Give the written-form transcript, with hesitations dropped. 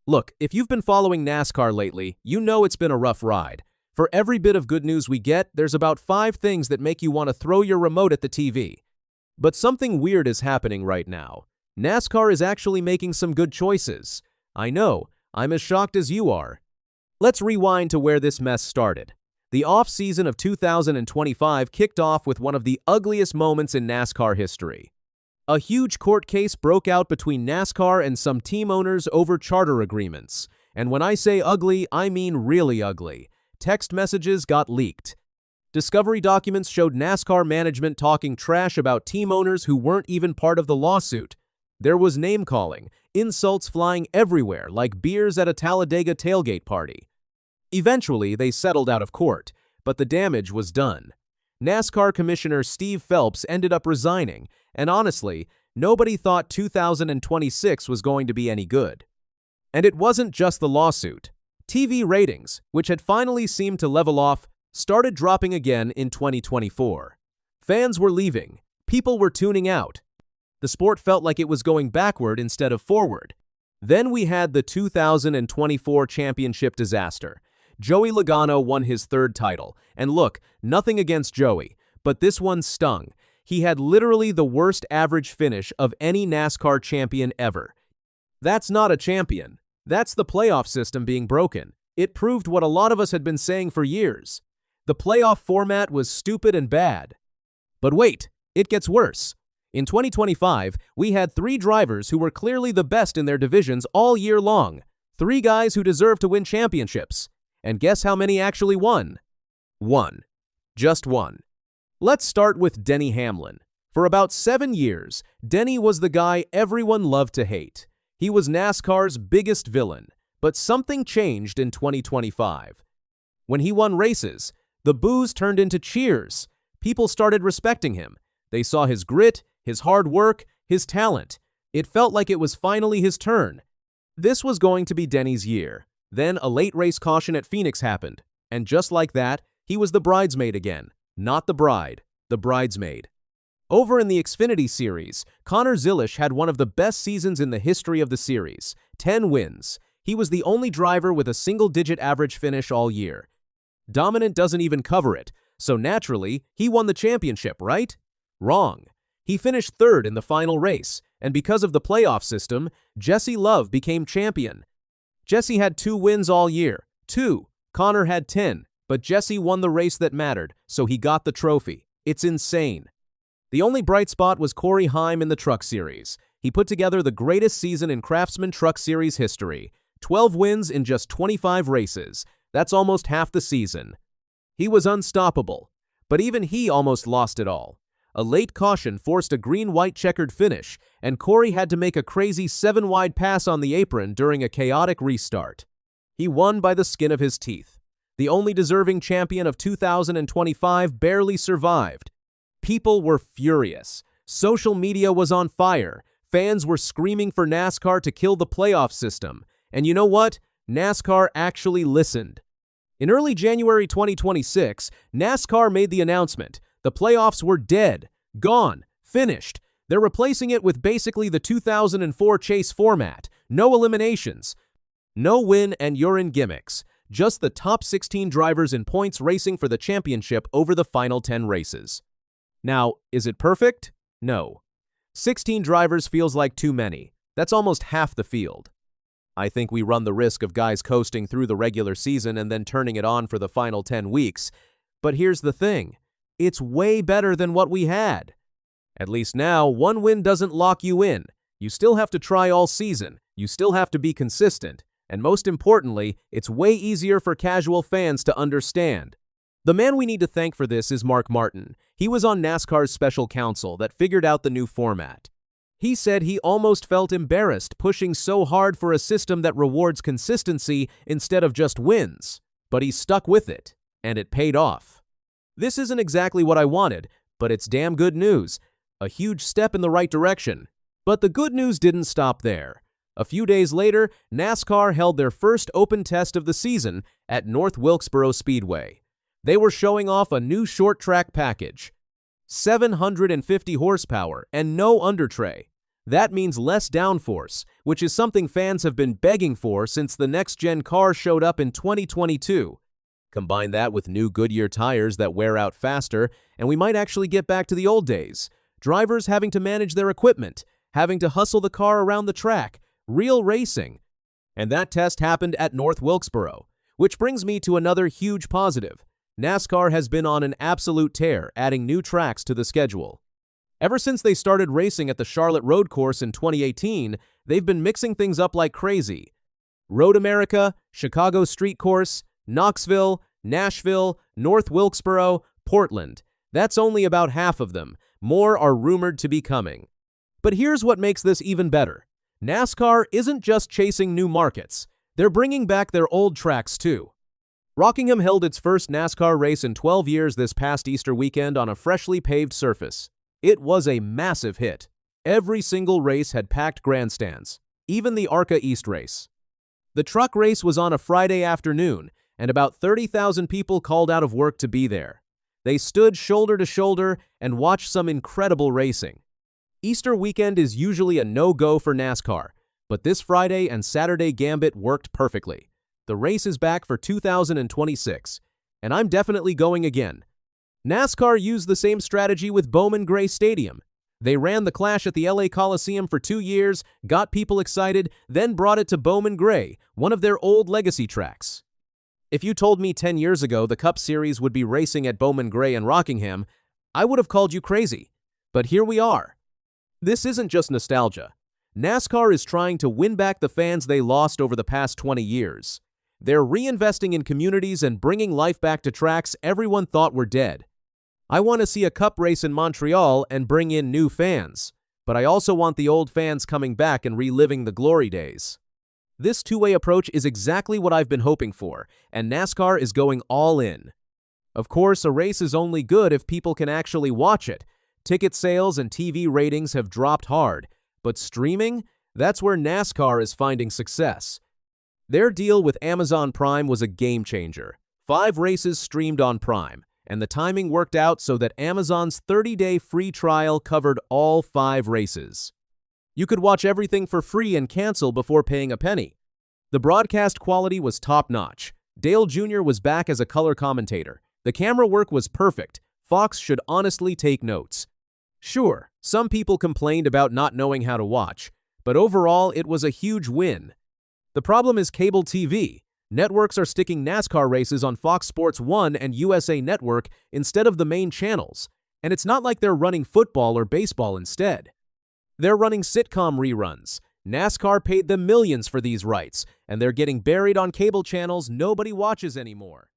Look, if you've been following NASCAR lately, you know it's been a rough ride. For every bit of good news we get, there's about 5 things that make you want to throw your remote at the TV. But something weird is happening right now. NASCAR is actually making some good choices. I know, I'm as shocked as you are. Let's rewind to where this mess started. The off-season of 2025 kicked off with one of the ugliest moments in NASCAR history. A huge court case broke out between NASCAR and some team owners over charter agreements. And when I say ugly, I mean really ugly. Text messages got leaked. Discovery documents showed NASCAR management talking trash about team owners who weren't even part of the lawsuit. There was name-calling, insults flying everywhere like beers at a Talladega tailgate party. Eventually, they settled out of court, but the damage was done. NASCAR Commissioner Steve Phelps ended up resigning, and honestly, nobody thought 2026 was going to be any good. And it wasn't just the lawsuit. TV ratings, which had finally seemed to level off, started dropping again in 2024. Fans were leaving. People were tuning out. The sport felt like it was going backward instead of forward. Then we had the 2024 championship disaster. Joey Logano won his 3rd title. And look, nothing against Joey, but this one stung. He had literally the worst average finish of any NASCAR champion ever. That's not a champion. That's the playoff system being broken. It proved what a lot of us had been saying for years. The playoff format was stupid and bad. But wait, it gets worse. In 2025, we had 3 drivers who were clearly the best in their divisions all year long. 3 guys who deserved to win championships. And guess how many actually won? 1. Just 1. Let's start with Denny Hamlin. For about 7 years, Denny was the guy everyone loved to hate. He was NASCAR's biggest villain, but something changed in 2025. When he won races, the boos turned into cheers. People started respecting him. They saw his grit, his hard work, his talent. It felt like it was finally his turn. This was going to be Denny's year. Then a late race caution at Phoenix happened, and just like that, he was the bridesmaid again. Not the bride, the bridesmaid. Over in the Xfinity Series, Connor Zilisch had one of the best seasons in the history of the series, 10 wins. He was the only driver with a single-digit average finish all year. Dominant doesn't even cover it, so naturally, he won the championship, right? Wrong. He finished 3rd in the final race, and because of the playoff system, Jesse Love became champion. Jesse had 2 wins all year. 2. Connor had 10, but Jesse won the race that mattered, so he got the trophy. It's insane. The only bright spot was Corey Heim in the Truck Series. He put together the greatest season in Craftsman Truck Series history. 12 wins in just 25 races. That's almost half the season. He was unstoppable, but even he almost lost it all. A late caution forced a green-white checkered finish, and Corey had to make a crazy 7-wide pass on the apron during a chaotic restart. He won by the skin of his teeth. The only deserving champion of 2025 barely survived. People were furious. Social media was on fire. Fans were screaming for NASCAR to kill the playoff system. And you know what? NASCAR actually listened. In early January 2026, NASCAR made the announcement. The playoffs were dead, gone, finished. They're replacing it with basically the 2004 chase format. No eliminations. No win and you're in gimmicks. Just the top 16 drivers in points racing for the championship over the final 10 races. Now, is it perfect? No. 16 drivers feels like too many. That's almost half the field. I think we run the risk of guys coasting through the regular season and then turning it on for the final 10 weeks. But here's the thing. It's way better than what we had. At least now, 1 win doesn't lock you in. You still have to try all season. You still have to be consistent. And most importantly, it's way easier for casual fans to understand. The man we need to thank for this is Mark Martin. He was on NASCAR's special counsel that figured out the new format. He said he almost felt embarrassed pushing so hard for a system that rewards consistency instead of just wins. But he stuck with it, and it paid off. This isn't exactly what I wanted, but it's damn good news. A huge step in the right direction. But the good news didn't stop there. A few days later, NASCAR held their first open test of the season at North Wilkesboro Speedway. They were showing off a new short track package. 750 horsepower and no undertray. That means less downforce, which is something fans have been begging for since the next-gen car showed up in 2022. Combine that with new Goodyear tires that wear out faster, and we might actually get back to the old days. Drivers having to manage their equipment, having to hustle the car around the track, real racing. And that test happened at North Wilkesboro, which brings me to another huge positive. NASCAR has been on an absolute tear, adding new tracks to the schedule. Ever since they started racing at the Charlotte Road Course in 2018, they've been mixing things up like crazy. Road America, Chicago Street Course, Knoxville, Nashville, North Wilkesboro, Portland. That's only about half of them. More are rumored to be coming. But here's what makes this even better. NASCAR isn't just chasing new markets. They're bringing back their old tracks too. Rockingham held its first NASCAR race in 12 years this past Easter weekend on a freshly paved surface. It was a massive hit. Every single race had packed grandstands, even the ARCA East race. The truck race was on a Friday afternoon, and about 30,000 people called out of work to be there. They stood shoulder to shoulder and watched some incredible racing. Easter weekend is usually a no-go for NASCAR, but this Friday and Saturday gambit worked perfectly. The race is back for 2026, and I'm definitely going again. NASCAR used the same strategy with Bowman Gray Stadium. They ran the Clash at the LA Coliseum for 2 years, got people excited, then brought it to Bowman Gray, one of their old legacy tracks. If you told me 10 years ago the Cup Series would be racing at Bowman Gray and Rockingham, I would have called you crazy. But here we are. This isn't just nostalgia. NASCAR is trying to win back the fans they lost over the past 20 years. They're reinvesting in communities and bringing life back to tracks everyone thought were dead. I want to see a Cup race in Montreal and bring in new fans, but I also want the old fans coming back and reliving the glory days. This two-way approach is exactly what I've been hoping for, and NASCAR is going all in. Of course, a race is only good if people can actually watch it. Ticket sales and TV ratings have dropped hard, but streaming? That's where NASCAR is finding success. Their deal with Amazon Prime was a game changer. 5 races streamed on Prime, and the timing worked out so that Amazon's 30-day free trial covered all 5 races. You could watch everything for free and cancel before paying a penny. The broadcast quality was top-notch. Dale Jr. was back as a color commentator. The camera work was perfect. Fox should honestly take notes. Sure, some people complained about not knowing how to watch, but overall it was a huge win. The problem is cable TV. Networks are sticking NASCAR races on Fox Sports 1 and USA Network instead of the main channels, and it's not like they're running football or baseball instead. They're running sitcom reruns. NASCAR paid them millions for these rights, and they're getting buried on cable channels nobody watches anymore.